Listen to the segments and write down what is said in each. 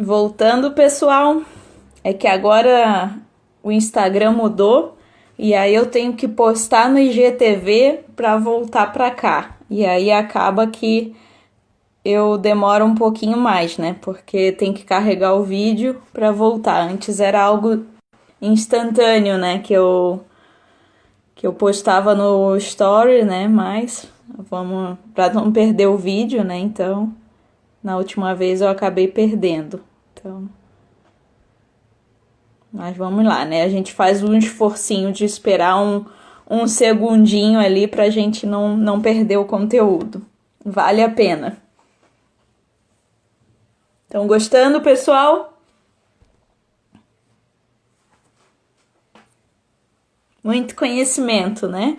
Voltando, pessoal, é que agora o Instagram mudou e aí eu tenho que postar no IGTV para voltar para cá. E aí acaba que eu demoro um pouquinho mais, né? Porque tem que carregar o vídeo para voltar. Antes era algo instantâneo, né? Que eu postava no story, né? Mas vamos para não perder o vídeo, né? Então, na última vez eu acabei perdendo. Então, mas vamos lá, né? A gente faz um esforcinho de esperar um segundinho ali pra gente não perder o conteúdo. Vale a pena. Estão gostando, pessoal? Muito conhecimento, né?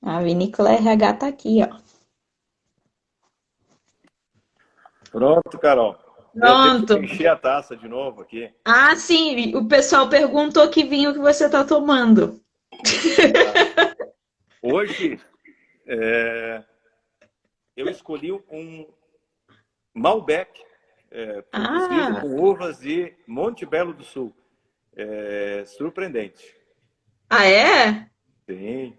A Vinícola RH tá aqui, ó. Pronto, Carol. Deu tempo Pronto. de encher a taça de novo aqui. Ah, sim, o pessoal perguntou que vinho que você tá tomando. Ah, hoje eu escolhi um Malbec produzido Ah, com uvas de Monte Belo do Sul. Surpreendente. ah é? Sim,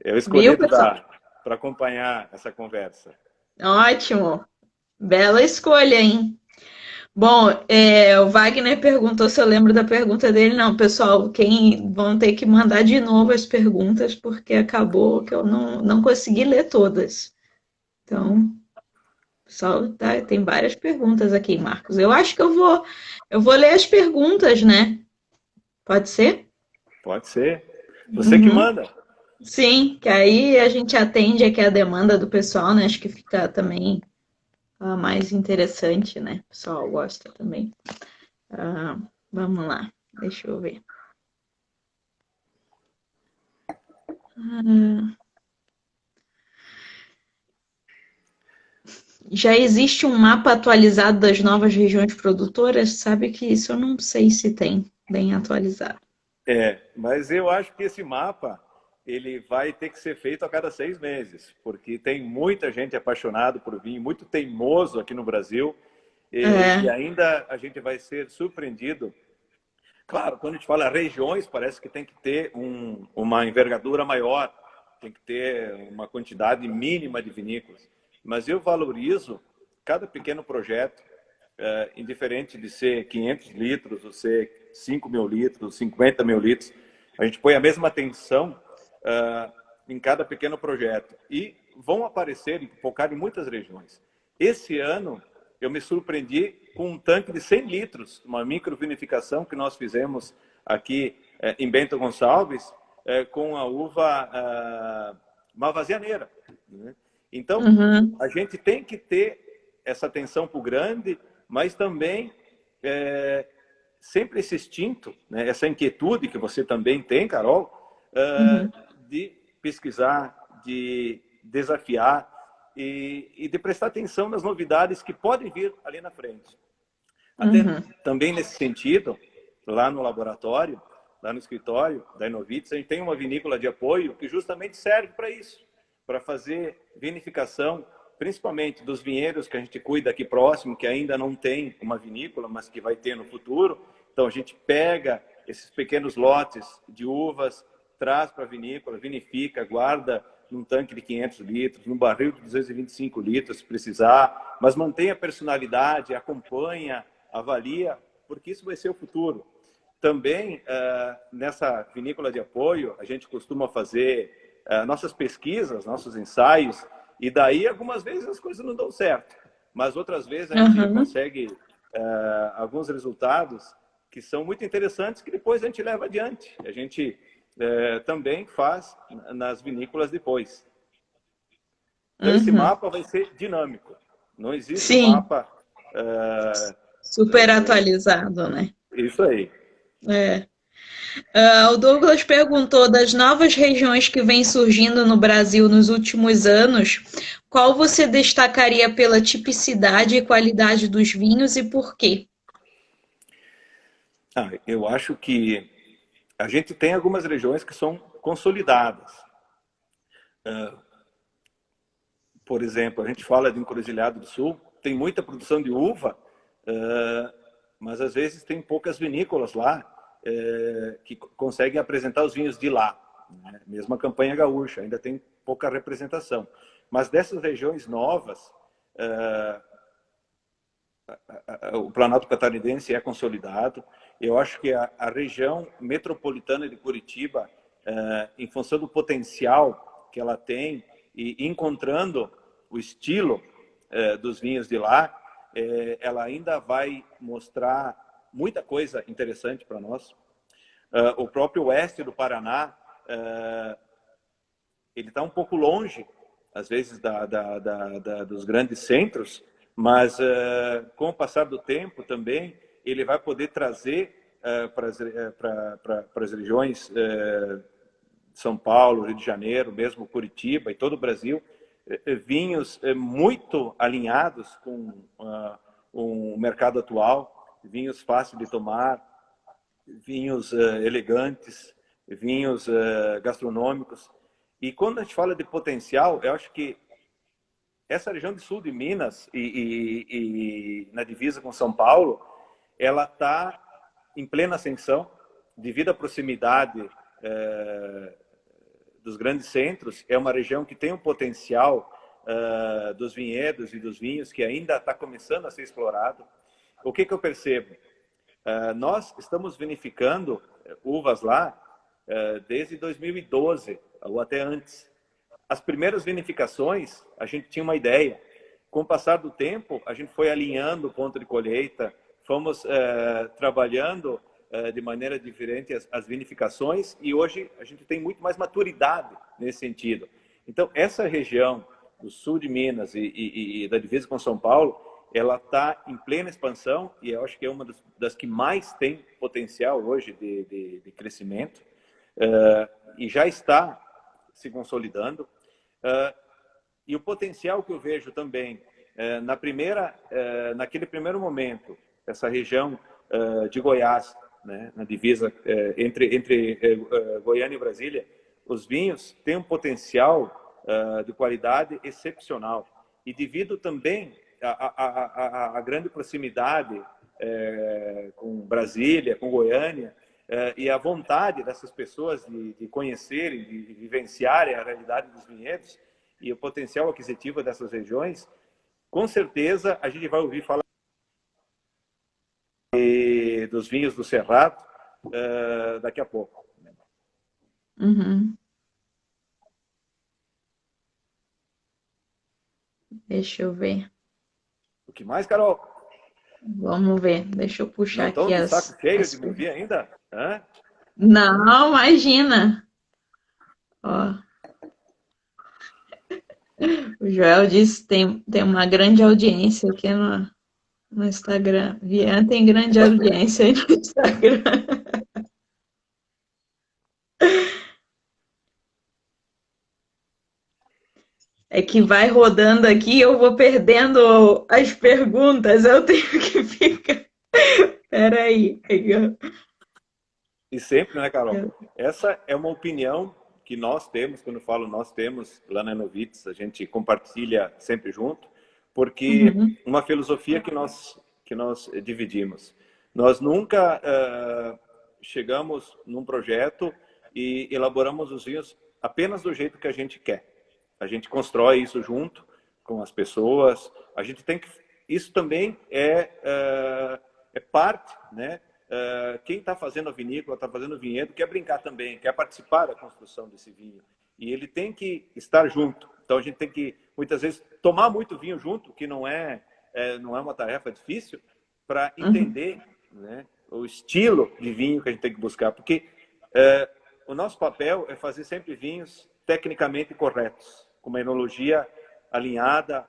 eu Viu, escolhi pessoal? para acompanhar essa conversa. Ótimo. Bela escolha, hein? Bom, o Wagner perguntou se eu lembro da pergunta dele. Não, pessoal, quem vão ter que mandar de novo as perguntas, porque acabou que eu não consegui ler todas. Então, pessoal, tem várias perguntas aqui, Marcos. Eu acho que eu vou ler as perguntas, né? Pode ser? Pode ser. Você que Uhum. manda. Sim, que aí a gente atende aqui a demanda do pessoal, né? Acho que fica também mais interessante, né? O pessoal gosta também. Ah, vamos lá, deixa eu ver. Ah, já existe um mapa atualizado das novas regiões produtoras? Sabe que isso eu não sei se tem bem atualizado. Mas eu acho que esse mapa ele vai ter que ser feito a cada 6 meses, porque tem muita gente apaixonada por vinho, muito teimoso aqui no Brasil, e É, ainda a gente vai ser surpreendido. Claro, quando a gente fala regiões, parece que tem que ter uma envergadura maior, tem que ter uma quantidade mínima de vinícolas. Mas eu valorizo cada pequeno projeto, indiferente de ser 500 litros, ou ser 5.000 litros, 50.000 litros, a gente põe a mesma atenção em cada pequeno projeto. E vão aparecer e focar em muitas regiões. Esse ano, eu me surpreendi com um tanque de 100 litros, uma microvinificação que nós fizemos aqui em Bento Gonçalves, com a uva Malvazianeira. Né? Então, uhum, a gente tem que ter essa atenção para o grande, mas também sempre esse instinto, né, essa inquietude que você também tem, Carol, uhum, de pesquisar, de desafiar e de prestar atenção nas novidades que podem vir ali na frente. Até uhum, também nesse sentido, lá no laboratório, lá no escritório da Inovitz, a gente tem uma vinícola de apoio que justamente serve para isso, para fazer vinificação, principalmente dos vinhedos que a gente cuida aqui próximo, que ainda não tem uma vinícola, mas que vai ter no futuro. Então a gente pega esses pequenos lotes de uvas, traz para a vinícola, vinifica, guarda num tanque de 500 litros, num barril de 225 litros, se precisar, mas mantém a personalidade, acompanha, avalia, porque isso vai ser o futuro. Também, nessa vinícola de apoio, a gente costuma fazer nossas pesquisas, nossos ensaios, e daí algumas vezes as coisas não dão certo, mas outras vezes a gente uhum, consegue alguns resultados que são muito interessantes que depois a gente leva adiante. A gente também faz nas vinícolas depois. Então esse uhum. mapa vai ser dinâmico. Não existe um Sim, mapa super atualizado, né? isso aí. É. O Douglas perguntou das novas regiões que vêm surgindo no Brasil nos últimos anos, qual você destacaria pela tipicidade e qualidade dos vinhos e por quê? Eu acho que a gente tem algumas regiões que são consolidadas. Por exemplo, a gente fala de Encruzilhada do Sul, tem muita produção de uva, mas às vezes tem poucas vinícolas lá que conseguem apresentar os vinhos de lá. Né? Mesmo a campanha gaúcha, ainda tem pouca representação. Mas dessas regiões novas, o Planalto Catarinense é consolidado. Eu acho que a região metropolitana de Curitiba, em função do potencial que ela tem e encontrando o estilo dos vinhos de lá, ela ainda vai mostrar muita coisa interessante para nós. O próprio oeste do Paraná, ele está um pouco longe, às vezes, dos grandes centros, mas com o passar do tempo também, ele vai poder trazer para as regiões São Paulo, Rio de Janeiro, mesmo Curitiba e todo o Brasil, vinhos muito alinhados com o mercado atual, vinhos fáceis de tomar, vinhos elegantes, vinhos gastronômicos. E quando a gente fala de potencial, eu acho que essa região de sul de Minas e na divisa com São Paulo, ela está em plena ascensão devido à proximidade dos grandes centros. É uma região que tem um potencial dos vinhedos e dos vinhos que ainda está começando a ser explorado. O que eu percebo? Nós estamos vinificando uvas lá desde 2012 ou até antes. As primeiras vinificações, a gente tinha uma ideia. Com o passar do tempo, a gente foi alinhando o ponto de colheita, fomos trabalhando de maneira diferente as vinificações, e hoje a gente tem muito mais maturidade nesse sentido. Então, essa região do sul de Minas e da divisa com São Paulo, ela está em plena expansão, e eu acho que é uma das que mais tem potencial hoje de crescimento, e já está se consolidando. E o potencial que eu vejo também naquele primeiro momento, essa região de Goiás, né, na divisa entre Goiânia e Brasília, os vinhos têm um potencial de qualidade excepcional. E devido também à grande proximidade com Brasília, com Goiânia, e a vontade dessas pessoas de conhecerem, de vivenciarem a realidade dos vinhedos e o potencial aquisitivo dessas regiões, com certeza a gente vai ouvir falar dos vinhos do Cerrado daqui a pouco. Uhum. Deixa eu ver. O que mais, Carol? Vamos ver. Deixa eu puxar Não estão aqui de saco cheio as... de me ouvir ainda? Hã? Não, imagina. Ó, o Joel disse que tem uma grande audiência aqui no Instagram. Vian tem grande audiência aí no Instagram. É que vai rodando aqui, eu vou perdendo as perguntas, eu tenho que ficar. Peraí. E sempre, né, Carol? Essa é uma opinião que nós temos, quando eu falo nós temos, lá na Enovitz, a gente compartilha sempre junto, porque Uhum. uma filosofia que nós dividimos. Nós nunca chegamos num projeto e elaboramos os vinhos apenas do jeito que a gente quer. A gente constrói isso junto com as pessoas. A gente tem que... Isso também é parte, né? Quem está fazendo a vinícola, está fazendo o vinhedo, quer brincar também, quer participar da construção desse vinho. E ele tem que estar junto. Então a gente tem que, muitas vezes, tomar muito vinho junto, que não é uma tarefa difícil, para entender, né, o estilo de vinho que a gente tem que buscar. Porque o nosso papel é fazer sempre vinhos tecnicamente corretos, com uma enologia alinhada,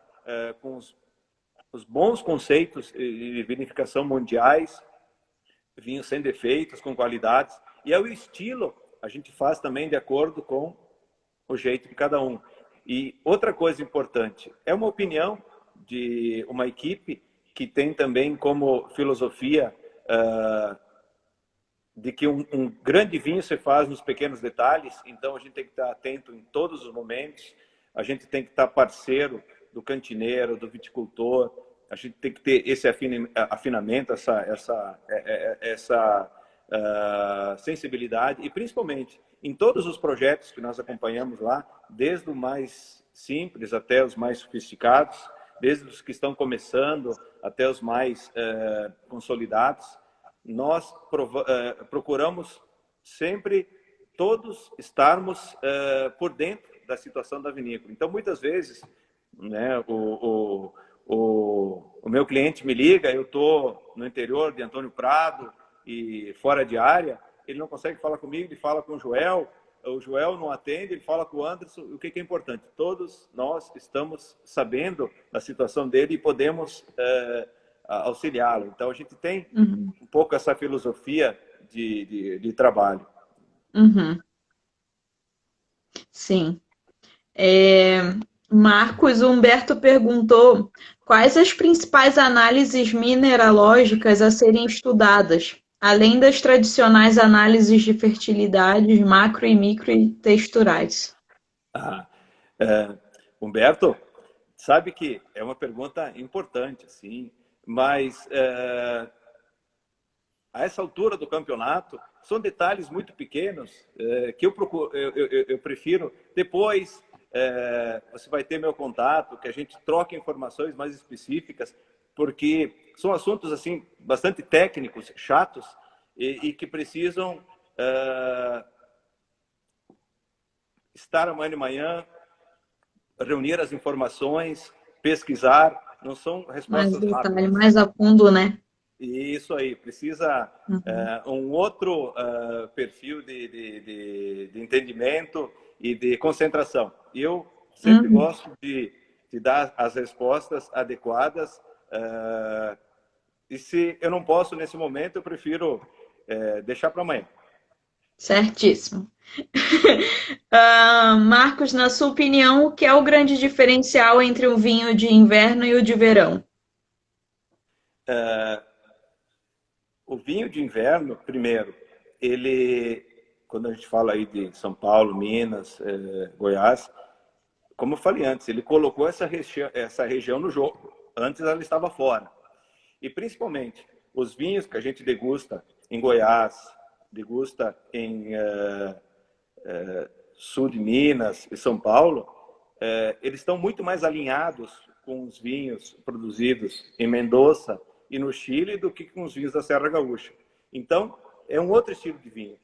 com os bons conceitos de vinificação mundiais, vinhos sem defeitos, com qualidades. E o estilo a gente faz também de acordo com o jeito de cada um. E outra coisa importante, é uma opinião de uma equipe que tem também como filosofia de que um grande vinho se faz nos pequenos detalhes, então a gente tem que estar atento em todos os momentos, a gente tem que estar parceiro do cantineiro, do viticultor, a gente tem que ter esse afinamento, essa sensibilidade, e principalmente em todos os projetos que nós acompanhamos lá, desde o mais simples até os mais sofisticados, desde os que estão começando até os mais consolidados, nós procuramos sempre todos estarmos por dentro da situação da vinícola. Então, muitas vezes, né, o meu cliente me liga, eu estou no interior de Antônio Prado e fora de área, ele não consegue falar comigo, ele fala com o Joel não atende, ele fala com o Anderson. O que é importante? Todos nós estamos sabendo da situação dele e podemos auxiliá-lo. Então, a gente tem um pouco essa filosofia de trabalho. Sim. Marcos Humberto perguntou quais as principais análises mineralógicas a serem estudadas, além das tradicionais análises de fertilidades macro e micro e texturais. Humberto, sabe que é uma pergunta importante, assim, mas a essa altura do campeonato são detalhes muito pequenos que eu prefiro depois. Você vai ter meu contato, que a gente troque informações mais específicas, porque são assuntos assim bastante técnicos, chatos e que precisam estar amanhã de manhã, reunir as informações, pesquisar. Não são respostas Mais detalhe, rápidas. mais a fundo, né? Isso aí, precisa um outro perfil de entendimento e de concentração. E eu sempre gosto de dar as respostas adequadas. E se eu não posso nesse momento, eu prefiro deixar para amanhã. Certíssimo. Marcos, na sua opinião, o que é o grande diferencial entre o vinho de inverno e o de verão? O vinho de inverno, primeiro, ele, quando a gente fala aí de São Paulo, Minas, Goiás, como eu falei antes, ele colocou essa região no jogo. Antes ela estava fora. E principalmente os vinhos que a gente degusta em Goiás, degusta em sul de Minas e São Paulo, eles estão muito mais alinhados com os vinhos produzidos em Mendoza e no Chile do que com os vinhos da Serra Gaúcha. Então, é um outro estilo de vinho.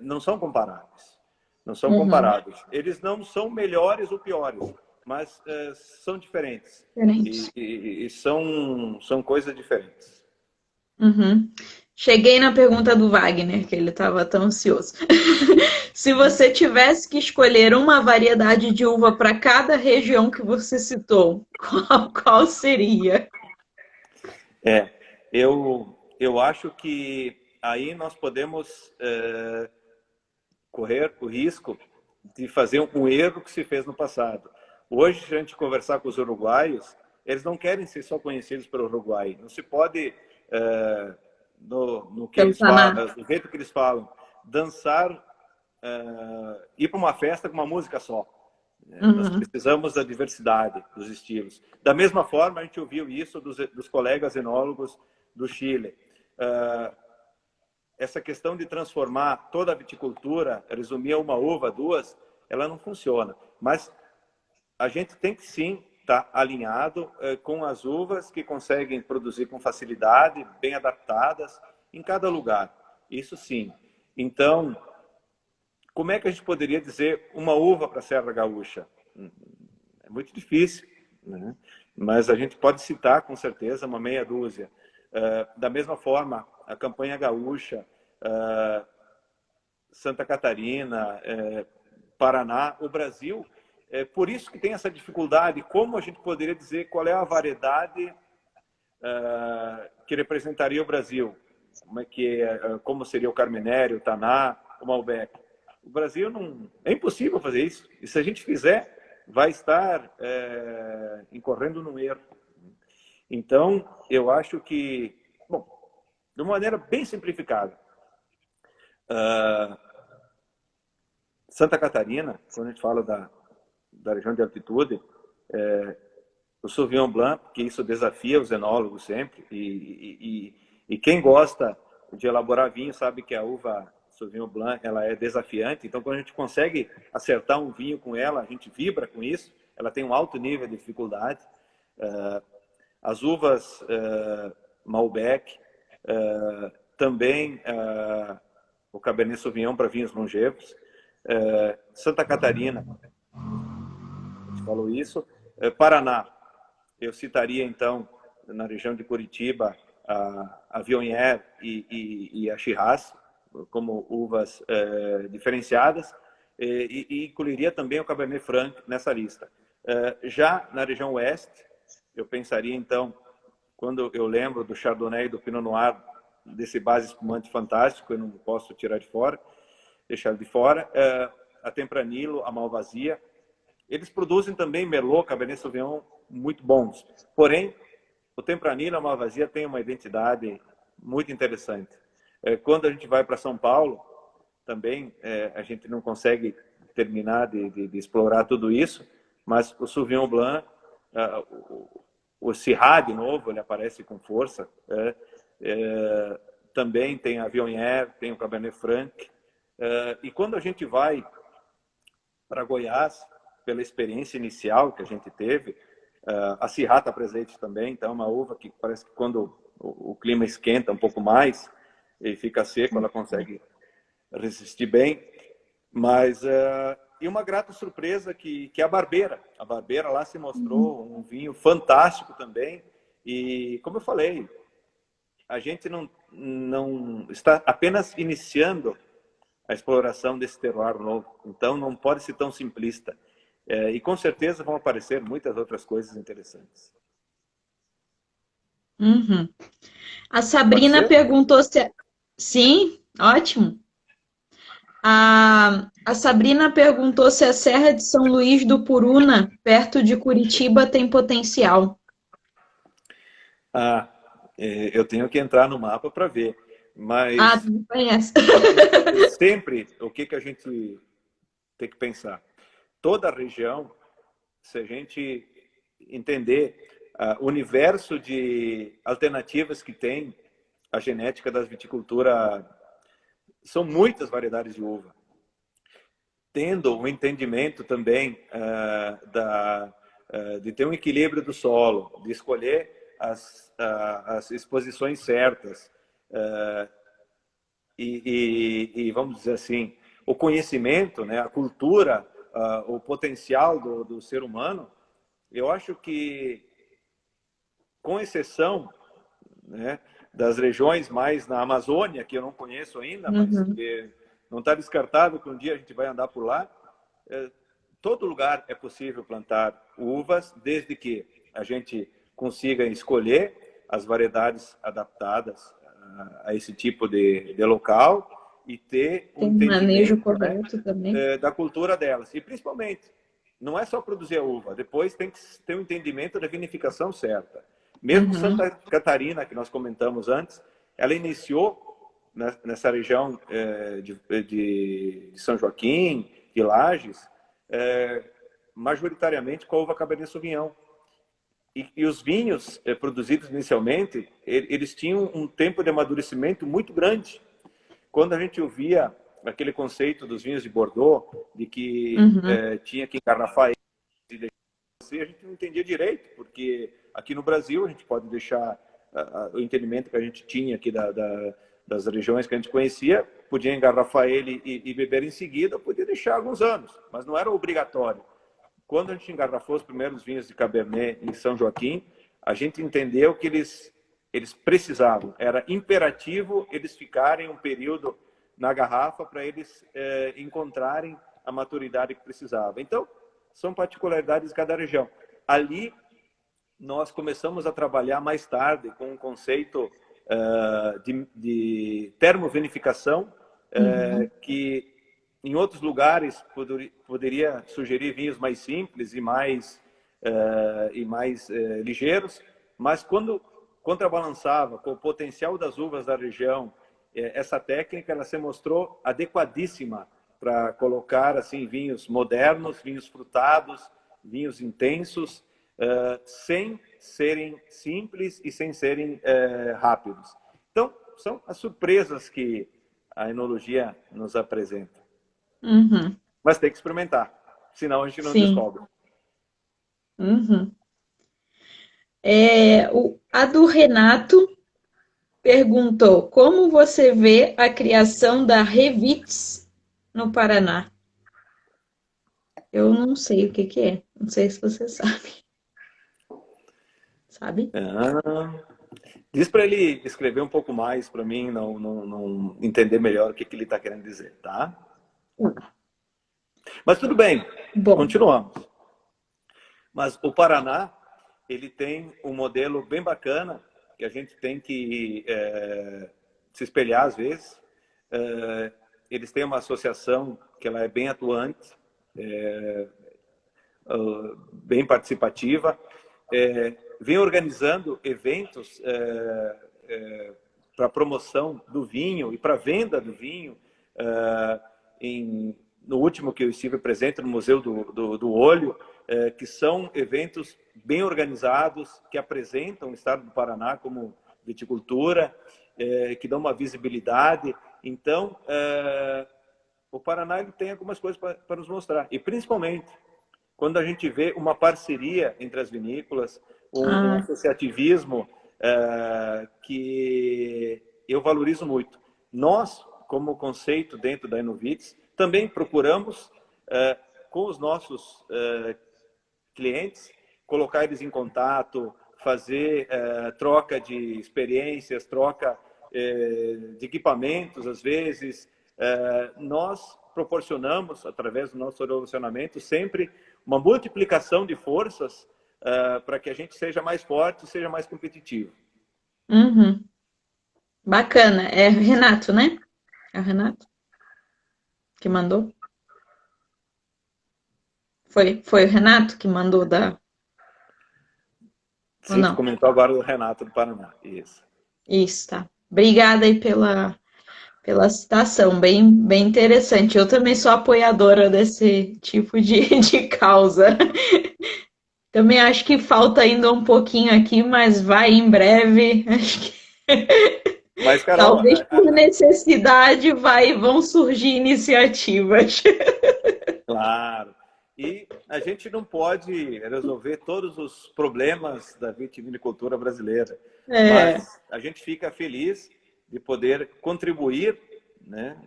Não são comparáveis. Não são comparáveis. Eles não são melhores ou piores, mas são diferentes. E são coisas diferentes. Cheguei na pergunta do Wagner, que ele estava tão ansioso. Se você tivesse que escolher uma variedade de uva para cada região que você citou, qual seria? Eu acho que aí nós podemos correr o risco de fazer um erro que se fez no passado. Hoje, se a gente conversar com os uruguaios, eles não querem ser só conhecidos pelo Uruguai. Não se pode, no que eles falam, do jeito que eles falam, dançar, ir para uma festa com uma música só. Nós precisamos da diversidade dos estilos. Da mesma forma, a gente ouviu isso dos colegas enólogos do Chile. Essa questão de transformar toda a viticultura, resumir a uma uva, duas, ela não funciona. Mas a gente tem que sim estar alinhado com as uvas que conseguem produzir com facilidade, bem adaptadas em cada lugar. Isso sim. Então, como é que a gente poderia dizer uma uva para a Serra Gaúcha? É muito difícil, né? Mas a gente pode citar com certeza uma meia dúzia. Da mesma forma, a campanha gaúcha, Santa Catarina, Paraná, o Brasil, por isso que tem essa dificuldade. Como a gente poderia dizer qual é a variedade que representaria o Brasil? Como seria o Carmenério, o Taná, o Malbec? O Brasil não... É impossível fazer isso. E se a gente fizer, vai estar incorrendo num erro. Então, eu acho que, bom, de uma maneira bem simplificada, Uh, Santa Catarina, quando a gente fala da região de altitude, o Sauvignon Blanc, que isso desafia os enólogos sempre, e quem gosta de elaborar vinho sabe que a uva Sauvignon Blanc ela é desafiante, então quando a gente consegue acertar um vinho com ela, a gente vibra com isso, ela tem um alto nível de dificuldade. As uvas Malbec, também o Cabernet Sauvignon para vinhos longevos. Santa Catarina, a gente falou isso. Paraná, eu citaria então, na região de Curitiba, a Viognier e a Shiraz, como uvas diferenciadas, e incluiria também o Cabernet Franc nessa lista. Já na região oeste, eu pensaria então, quando eu lembro do Chardonnay e do Pinot Noir, desse base espumante fantástico, eu não posso tirar de fora, deixar de fora, a Tempranillo, a Malvasia. Eles produzem também Merlot, Cabernet Sauvignon muito bons. Porém, o Tempranillo, a Malvasia tem uma identidade muito interessante. Quando a gente vai para São Paulo, também a gente não consegue terminar de explorar tudo isso, mas o Sauvignon Blanc, o Syrah, de novo, ele aparece com força. Também tem a Viognier, tem o Cabernet Franc. E quando a gente vai para Goiás, pela experiência inicial que a gente teve, a Syrah está presente também, então é uma uva que parece que quando o clima esquenta um pouco mais e fica seco, ela consegue resistir bem. Mas e uma grata surpresa que é a Barbeira. A Barbeira lá se mostrou um vinho fantástico também. E como eu falei, a gente não está apenas iniciando a exploração desse terroir novo. Então não pode ser tão simplista. E com certeza vão aparecer muitas outras coisas interessantes. Uhum. A Pode Sabrina ser? perguntou se. Sim, ótimo. A Sabrina perguntou se a Serra de São Luís do Puruna, perto de Curitiba, tem potencial. Eu tenho que entrar no mapa para ver. Ah, Mas tu não conhece. sempre o que a gente tem que pensar? Toda a região, se a gente entender o universo de alternativas que tem a genética da viticultura, são muitas variedades de uva. Tendo um entendimento também de ter um equilíbrio do solo, de escolher as exposições certas e vamos dizer assim, o conhecimento, né, a cultura, o potencial do ser humano, eu acho que, com exceção, né, das regiões mais na Amazônia, que eu não conheço ainda, mas Uhum. não está descartável que um dia a gente vai andar por lá, todo lugar é possível plantar uvas, desde que a gente consiga escolher as variedades adaptadas a esse tipo de local e ter um Tem um manejo entendimento, né, correto também. da cultura delas. E, principalmente, não é só produzir a uva, depois tem que ter um entendimento da vinificação certa. Mesmo Uhum. Santa Catarina, que nós comentamos antes, ela iniciou nessa região de São Joaquim, de Lages, majoritariamente com a uva Cabernet Sauvignon. E os vinhos produzidos inicialmente, eles tinham um tempo de amadurecimento muito grande. Quando a gente ouvia aquele conceito dos vinhos de Bordeaux, de que Uhum. tinha que engarrafar eles, a gente não entendia direito, porque aqui no Brasil a gente pode deixar o entendimento que a gente tinha aqui das regiões que a gente conhecia, podia engarrafar ele e beber em seguida, podia deixar alguns anos, mas não era obrigatório. Quando a gente engarrafou os primeiros vinhos de Cabernet em São Joaquim, a gente entendeu que eles precisavam, era imperativo eles ficarem um período na garrafa para eles encontrarem a maturidade que precisavam. Então, são particularidades de cada região. Ali, nós começamos a trabalhar mais tarde com um conceito de termovinificação, Uhum. que em outros lugares poderia sugerir vinhos mais simples e mais ligeiros, mas quando contrabalançava com o potencial das uvas da região essa técnica ela se mostrou adequadíssima para colocar assim vinhos modernos, vinhos frutados, vinhos intensos, sem serem simples e sem serem rápidos. Então, são as surpresas que a enologia nos apresenta. Uhum. Mas tem que experimentar, senão a gente não Sim. descobre. Uhum. A do Renato perguntou: como você vê a criação da Revits no Paraná? Eu não sei o que que é. Não sei se você sabe. Sabe? Ah, diz para ele escrever um pouco mais para mim não entender melhor o que, que ele está querendo dizer, tá? Mas tudo bem, Bom. continuamos. Mas o Paraná, ele tem um modelo bem bacana que a gente tem que se espelhar às vezes. Eles têm uma associação que ela é bem atuante, bem participativa, vem organizando eventos para promoção do vinho e para venda do vinho. No último que eu estive presente no Museu do Olho, que são eventos bem organizados, que apresentam o estado do Paraná como viticultura, que dão uma visibilidade. Então, o Paraná ele tem algumas coisas para nos mostrar. E, principalmente, quando a gente vê uma parceria entre as vinícolas, um Ah, associativismo que eu valorizo muito. Nós, como conceito dentro da Enovitz, também procuramos, com os nossos clientes, colocar eles em contato, fazer troca de experiências, troca de equipamentos, às vezes. Nós proporcionamos, através do nosso relacionamento, sempre uma multiplicação de forças para que a gente seja mais forte e seja mais competitivo. uhum. Bacana. É Renato, né? É o Renato que mandou? Foi o Renato que mandou da. Ou Sim, tu não? comentou agora o Renato do Paraná. Isso. Isso, tá. Obrigada aí pela citação, bem interessante. Eu também sou apoiadora desse tipo de causa. Também acho que falta ainda um pouquinho aqui, mas vai em breve. Acho que Mas, Carol, talvez por necessidade vão surgir iniciativas. claro. E a gente não pode resolver todos os problemas da vitivinicultura brasileira, É. mas a gente fica feliz de poder contribuir, né,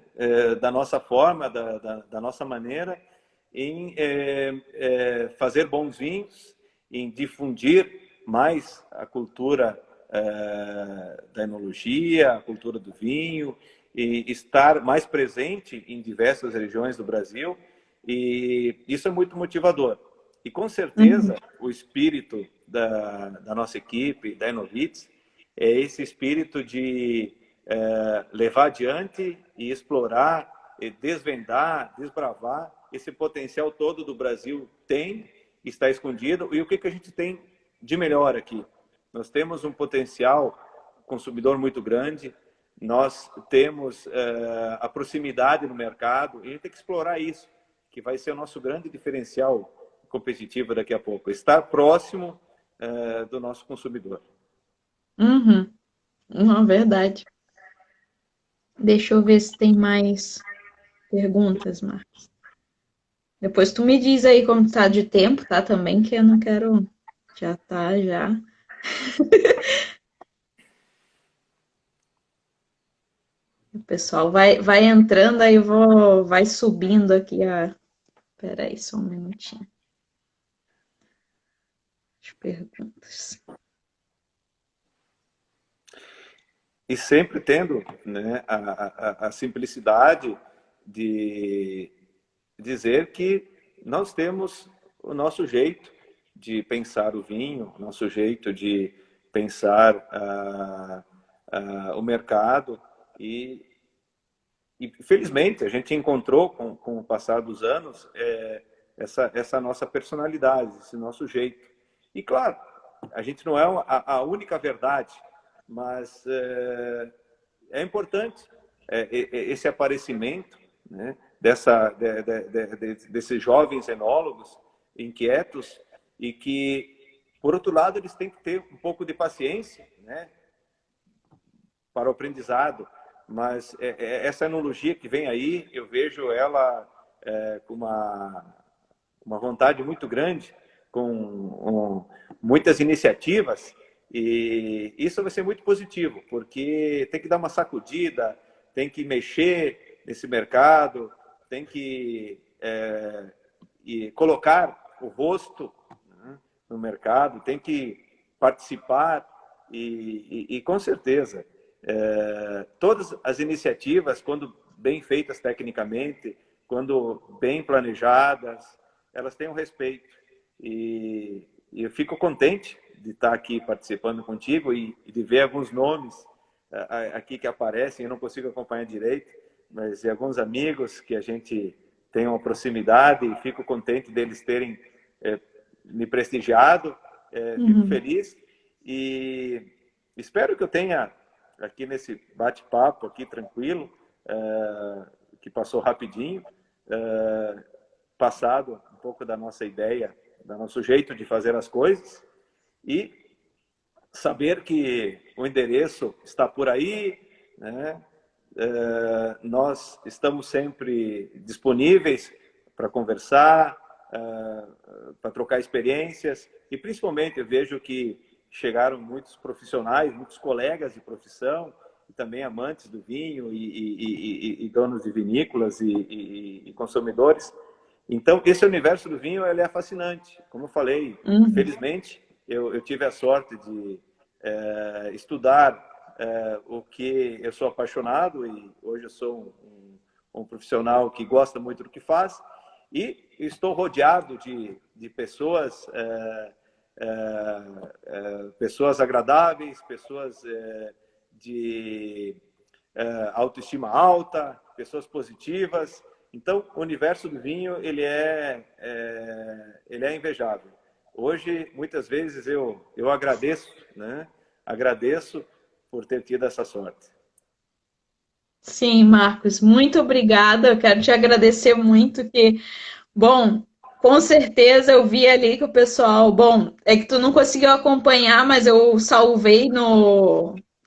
da nossa forma, da nossa maneira, em fazer bons vinhos, em difundir mais a cultura da enologia, a cultura do vinho, e estar mais presente em diversas regiões do Brasil. E isso é muito motivador. E com certeza Uhum. o espírito da nossa equipe, da Enovitz, é esse espírito de levar adiante e explorar, e desvendar, desbravar esse potencial todo do Brasil tem, está escondido. E o que a gente tem de melhor aqui? Nós temos um potencial consumidor muito grande, nós temos a proximidade no mercado, e a gente tem que explorar isso, que vai ser o nosso grande diferencial competitivo daqui a pouco, estar próximo do nosso consumidor. Uhum. Não, verdade. Deixa eu ver se tem mais perguntas, Marcos. Depois tu me diz aí como tá de tempo, tá? Também que eu não quero. Já tá, já. O pessoal vai entrando, aí vai subindo aqui a. Pera aí, só um minutinho. As perguntas. E sempre tendo, né, a simplicidade de dizer que nós temos o nosso jeito de pensar o vinho, o nosso jeito de pensar o mercado e felizmente a gente encontrou com o passar dos anos essa nossa personalidade, esse nosso jeito. E claro, a gente não é a única verdade, mas é importante esse aparecimento, né, desses jovens enólogos inquietos e que, por outro lado, eles têm que ter um pouco de paciência, né, para o aprendizado. Mas essa enologia que vem aí, eu vejo ela com uma vontade muito grande, com muitas iniciativas, e isso vai ser muito positivo, porque tem que dar uma sacudida, tem que mexer nesse mercado, tem que e colocar o rosto, né, no mercado, tem que participar e com certeza todas as iniciativas, quando bem feitas tecnicamente, quando bem planejadas, elas têm um respeito. E eu fico contente de estar aqui participando contigo e de ver alguns nomes aqui que aparecem. Eu não consigo acompanhar direito, mas alguns amigos que a gente tem uma proximidade, e fico contente deles terem me prestigiado. Fico feliz e espero que eu tenha aqui nesse bate-papo aqui tranquilo, que passou rapidinho, passado um pouco da nossa ideia, do nosso jeito de fazer as coisas, e saber que o endereço está por aí, né? Nós estamos sempre disponíveis para conversar, para trocar experiências, e principalmente eu vejo que chegaram muitos profissionais, muitos colegas de profissão, e também amantes do vinho e donos de vinícolas e consumidores. Então, esse universo do vinho ele é fascinante. Como eu falei, felizmente, eu tive a sorte de estudar o que eu sou apaixonado, e hoje eu sou um profissional que gosta muito do que faz, e estou rodeado de pessoas pessoas agradáveis, pessoas de autoestima alta, pessoas positivas. Então, o universo do vinho ele é invejável. Hoje, muitas vezes eu agradeço, né? Agradeço por ter tido essa sorte. Sim, Marcos, muito obrigada. Eu quero te agradecer muito que, bom, com certeza eu vi ali que o pessoal, bom, é que tu não conseguiu acompanhar, mas eu salvei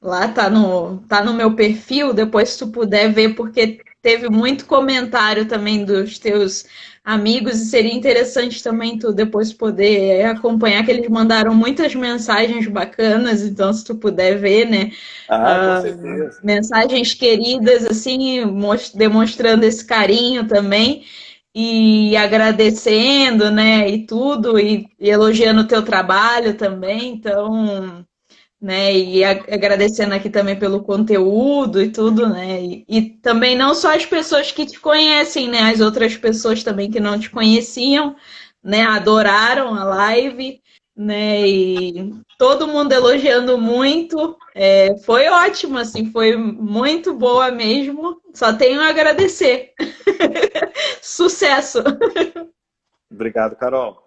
lá tá no meu perfil, depois se tu puder ver, porque teve muito comentário também dos teus amigos e seria interessante também tu depois poder acompanhar, que eles mandaram muitas mensagens bacanas, então se tu puder ver, né? Com certeza. Mensagens queridas, assim, demonstrando esse carinho também e agradecendo, né, e tudo, e elogiando o teu trabalho também, então, né, e agradecendo aqui também pelo conteúdo e tudo, né, e também não só as pessoas que te conhecem, né, as outras pessoas também que não te conheciam, né, adoraram a live, né, e todo mundo elogiando muito, foi ótimo, assim, foi muito boa mesmo, só tenho a agradecer. Sucesso! Obrigado, Carol.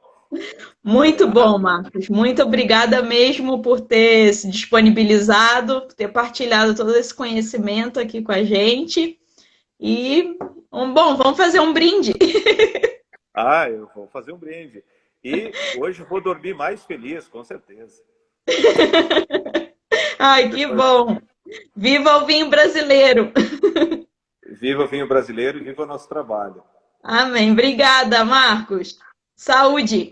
Muito bom, Marcos. Muito obrigada mesmo por ter se disponibilizado, por ter partilhado todo esse conhecimento aqui com a gente. E, bom, vamos fazer um brinde. Eu vou fazer um brinde. E hoje eu vou dormir mais feliz, com certeza. Ai, que bom! Viva o vinho brasileiro! Viva o vinho brasileiro e viva o nosso trabalho. Amém. Obrigada, Marcos. Saúde!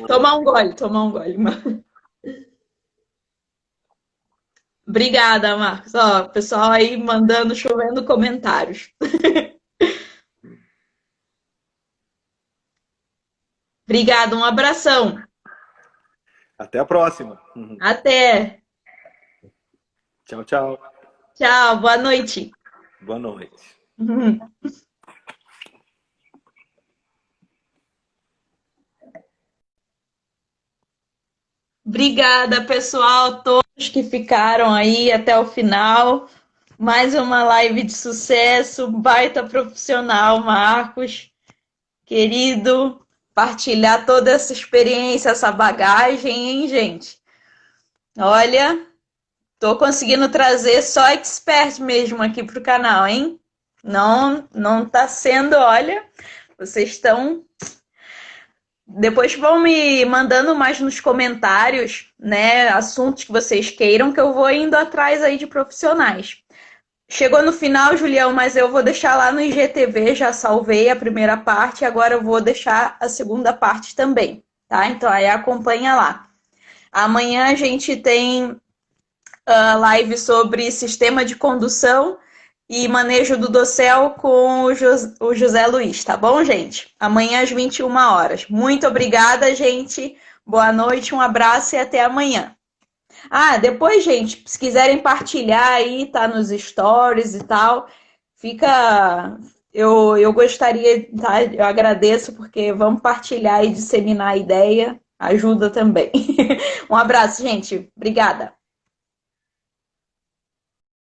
Tomar um gole, tomar um gole. Obrigada, Marcos. Ó, pessoal aí mandando, chovendo comentários. Obrigada, um abração. Até a próxima. Até. Tchau, tchau. Tchau, boa noite. Boa noite. Obrigada, pessoal, todos que ficaram aí até o final. Mais uma live de sucesso, baita profissional, Marcos, querido, partilhar toda essa experiência, essa bagagem, hein, gente? Olha, Tô conseguindo trazer só expert mesmo aqui pro canal, hein? Não tá sendo, olha, vocês estão. Depois vão me mandando mais nos comentários, né, assuntos que vocês queiram, que eu vou indo atrás aí de profissionais. Chegou no final, Julião, mas eu vou deixar lá no IGTV, já salvei a primeira parte, agora eu vou deixar a segunda parte também, tá? Então aí acompanha lá. Amanhã a gente tem live sobre sistema de condução e manejo do dossel com o José Luiz, tá bom, gente? Amanhã às 21 horas. Muito obrigada, gente. Boa noite, um abraço e até amanhã. Ah, depois, gente, se quiserem partilhar aí, tá nos stories e tal, fica. Eu gostaria, tá? Eu agradeço, porque vamos partilhar e disseminar a ideia, ajuda também. Um abraço, gente. Obrigada.